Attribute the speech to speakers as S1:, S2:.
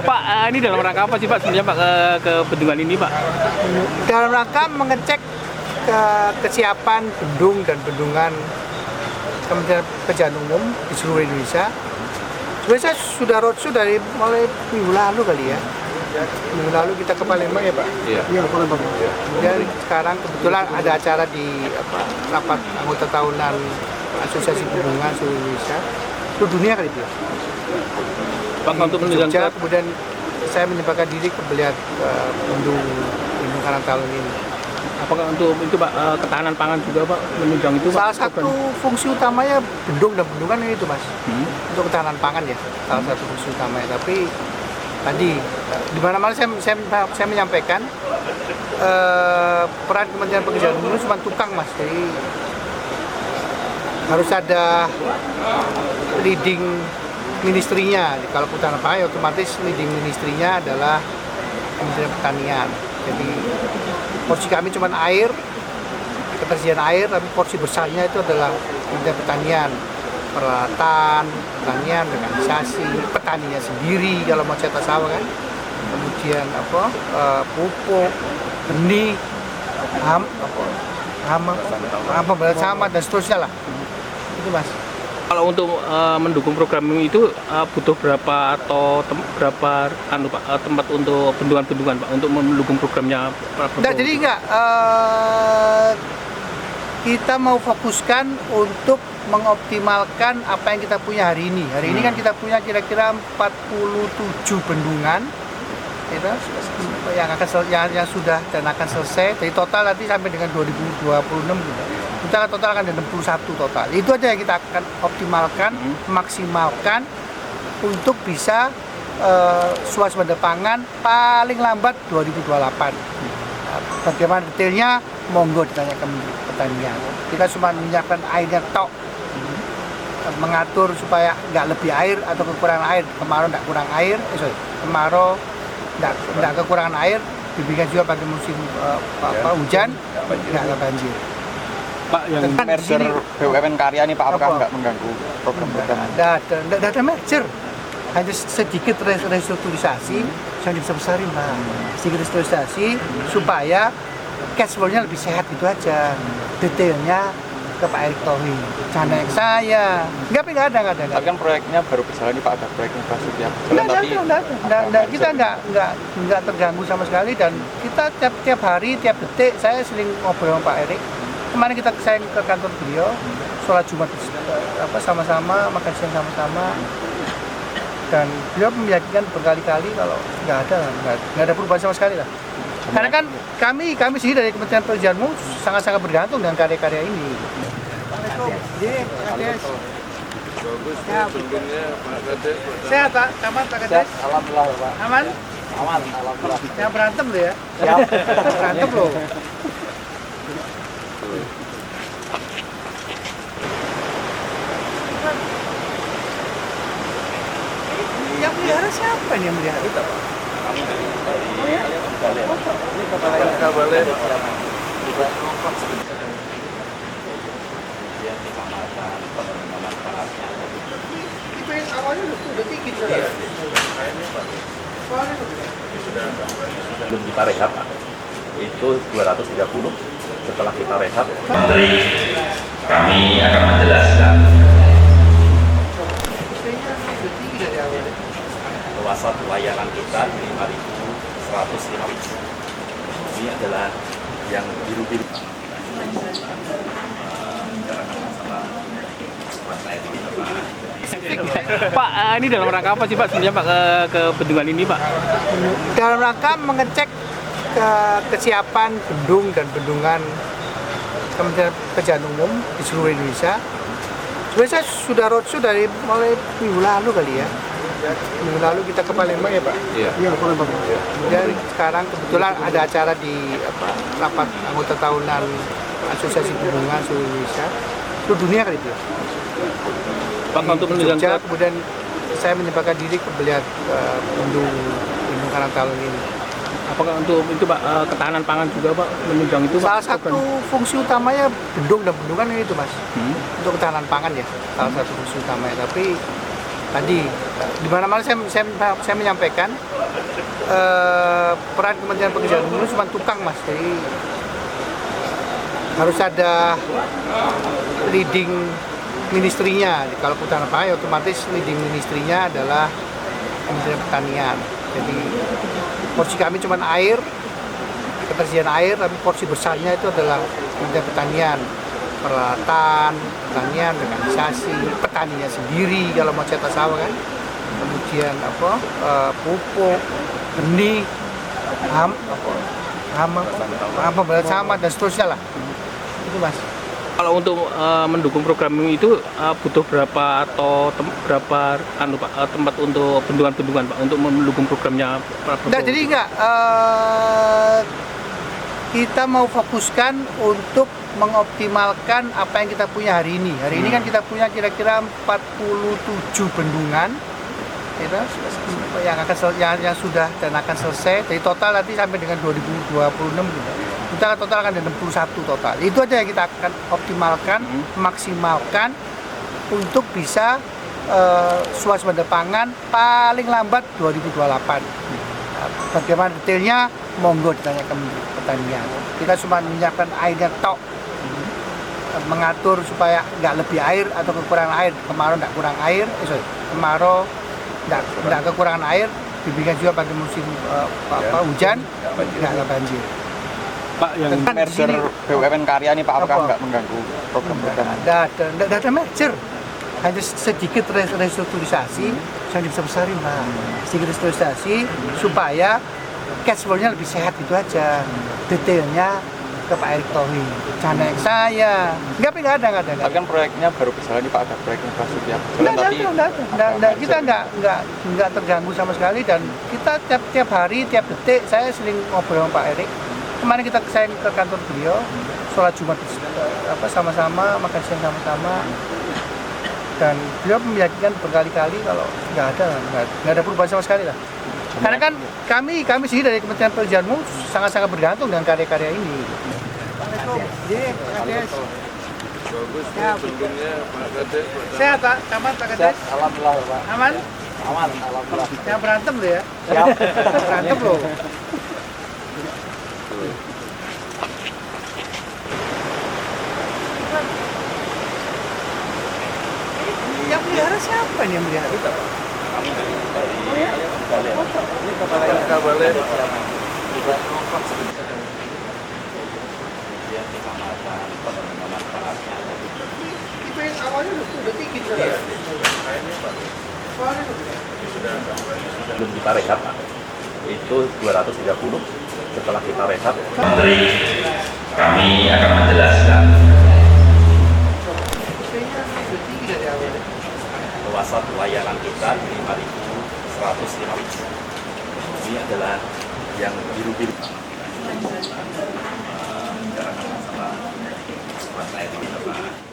S1: Pak, ini dalam rangka apa sih Pak sebenarnya Pak ke bendungan ini Pak?
S2: Dalam rangka mengecek kesiapan bendung dan bendungan Kementerian Pekerjaan Umum di seluruh Indonesia. Sebenarnya saya sudah roadshow dari mulai minggu lalu kali ya. Minggu lalu kita ke Palembang ya Pak?
S3: Iya, Palembang.
S2: Kemudian sekarang kebetulan ada acara di rapat anggota tahunan Asosiasi Bendungan seluruh Indonesia, seluruh dunia kali itu.
S1: Pak, untuk menunjang
S2: Jogja, kemudian saya menyempatkan diri ke melihat bendung Karang Taruna ini.
S1: apakah untuk itu Pak ketahanan pangan juga Pak menunjang itu Pak?
S2: Salah satu fungsi utamanya bendung dan bendungan itu Mas, untuk ketahanan pangan ya, salah satu fungsi utamanya. Tapi tadi di mana-mana saya menyampaikan peran Kementerian Pekerjaan Umum cuma tukang Mas, jadi harus ada leading ministrinya. Kalau ketahanan pangan ya otomatis leading ministrinya adalah Kementerian Pertanian. Jadi porsi kami cuma air, ketersediaan air, tapi porsi besarnya itu adalah Kementerian Pertanian, peralatan, pertanian, organisasi, petaninya sendiri kalau mau cetak sawah kan, kemudian pupuk, benih, hama, sama dan seterusnya lah. Itu Mas.
S1: Kalau untuk mendukung program itu butuh berapa atau berapa Pak tempat untuk bendungan-bendungan Pak untuk mendukung programnya Pak?
S2: Jadi kita mau fokuskan untuk mengoptimalkan apa yang kita punya hari ini. Hari ini kan kita punya kira-kira 47 bendungan itu yang sudah dan akan selesai. Jadi total nanti sampai dengan 2026 gitu. Kita total akan ada 61 total. Itu aja yang kita akan optimalkan, maksimalkan untuk bisa swasembada pangan paling lambat 2028. Bagaimana detailnya? Monggo ditanyakan Pertanian. Kita cuma menyiapkan airnya tok, mengatur supaya nggak lebih air atau kekurangan air. Kemarau nggak kurang air, kemarau nggak kekurangan air. Demikian juga pada musim hujan nggak ada banjir.
S3: Pak, yang merger BUMN Karya ini Pak, apakah nggak mengganggu program-program?
S2: Nggak ada merger, hanya sedikit restrukturisasi, yang dibesar-besarin Pak. Sedikit restrukturisasi supaya cash flow-nya lebih sehat gitu aja. Detailnya ke Pak Erick Thohir, jangan yang saya. Nggak ada.
S3: Tapi kan proyeknya baru berjalan nih Pak, ada proyek infrastruktur yang berjalan tapi
S2: kita nggak terganggu sama sekali, dan kita tiap hari, tiap detik saya sering ngobrol sama Pak Erick. Kemarin saya ke kantor beliau, sholat Jumat sama-sama, makan siang sama-sama, dan beliau meyakinkan berkali-kali kalau nggak ada perubahan sama sekali lah. Karena kan kami sendiri dari Kementerian Pekerjaan Umum sangat-sangat bergantung dengan karya-karya ini. Sehat Pak, aman Pak Kades?
S3: Alhamdulillah Pak.
S2: Aman?
S3: Aman, alhamdulillah.
S2: Yang berantem loh ya?
S3: Siap.
S2: Berantem loh. Yang melihara siapa nih yang melihara? Kita Pak. Ini kepala balik. Itu yang awalnya udah tinggi sudah.
S4: Belum kita rehab Pak. Itu 230. Setelah kita rehab, Menteri kami akan menjelaskan luasan layanan kita 5.115. Ini adalah yang biru-biru.
S1: Pak, ini dalam rangka apa sih Pak sebenarnya Pak ke bendungan ini Pak?
S2: Dalam rangka mengecek kesiapan bendung dan bendungan Kementerian Pekerjaan Umum di seluruh Indonesia. Sebenarnya saya sudah roadshow dari mulai minggu lalu kali ya. Minggu lalu kita ke Palembang ya Pak?
S3: Iya, Palembang.
S2: Kemudian sekarang kebetulan ada acara di rapat anggota tahunan Asosiasi Bendungan seluruh Indonesia, seluruh dunia kali itu.
S1: Pak, untuk menunjang
S2: Jogja, kemudian saya menyempatkan diri ke melihat bendung Karang Taruna ini.
S1: apakah untuk itu Pak ketahanan pangan juga Pak menunjang itu Pak?
S2: Salah satu fungsi utamanya bendung dan bendungan itu Mas, untuk ketahanan pangan ya, salah satu fungsi utamanya. Tapi tadi di mana-mana saya menyampaikan peran Kementerian Pekerjaan Umum itu cuma tukang mas, jadi harus ada leading ministrinya. Kalau Kehutanan Pangan otomatis leading ministrinya adalah Kementerian Pertanian. Jadi porsi kami cuma air, ketersediaan air, tapi porsi besarnya itu adalah Kementerian Pertanian, peralatan, pertanian, mekanisasi, petaninya sendiri kalau mau cetak sawah kan, kemudian pupuk, benih, pemberantasan hama dan seterusnya lah. Itu mas.
S1: Kalau untuk mendukung program itu butuh berapa atau berapa tempat untuk bendungan-bendungan Pak untuk mendukung programnya Pak Prabowo?
S2: Jadi kita mau fokuskan untuk mengoptimalkan apa yang kita punya hari ini. Hari ini kan kita punya kira-kira 47 bendungan yang sudah dan akan selesai. Jadi total nanti sampai dengan 2026 kita total akan ada 61 total. Itu aja yang kita akan optimalkan, maksimalkan untuk bisa swasembada pangan paling lambat 2028. Bagaimana detailnya monggo ditanyakan Pertanian. Kita cuma menyiapkan airnya tok, mengatur supaya nggak lebih air atau kekurangan air. Kemarau nggak kurang air, kemarau nggak kekurangan air. Diberikan juga pada musim hujan nggak banjir.
S3: Pak, yang merger BUMN Karya ini Pak, apakah nggak mengganggu program-program?
S2: Nggak ada merger, hanya sedikit restrukturisasi, yang dibesar-besarin Pak. Sedikit restrukturisasi supaya cash flow-nya lebih sehat, itu aja. Detailnya ke Pak Erick Thohir, jangan yang saya. Nggak ada.
S3: Tapi kan proyeknya baru berjalan nih Pak, ada proyek infrastruktur yang berjalan, tapi
S2: kita nggak terganggu sama sekali, dan kita tiap hari, tiap detik saya sering ngobrol sama Pak Erick. Kemarin saya ke kantor beliau, sholat Jumat sama-sama, makan siang sama-sama, dan beliau meyakinkan berkali-kali kalau nggak ada perubahan sama sekali lah. Karena kan kami sendiri dari Kementerian Pekerjaan Umum sangat-sangat bergantung dengan karya-karya ini. Sehat Pak, aman Pak Kades?
S3: alhamdulillah Pak.
S2: Aman?
S3: Aman, alhamdulillah.
S2: Yang berantem loh ya?
S3: Siap.
S2: Berantem loh. Yang melihara siapa nih yang melihara? Itu yang awalnya udah tinggi.
S4: Belum kita rehab, itu 230. Setelah kita rehab, Menteri kami akan menjelaskan luasan layanan kita 5.115. Ini adalah yang biru-biru. Masalah air di kita, Pak.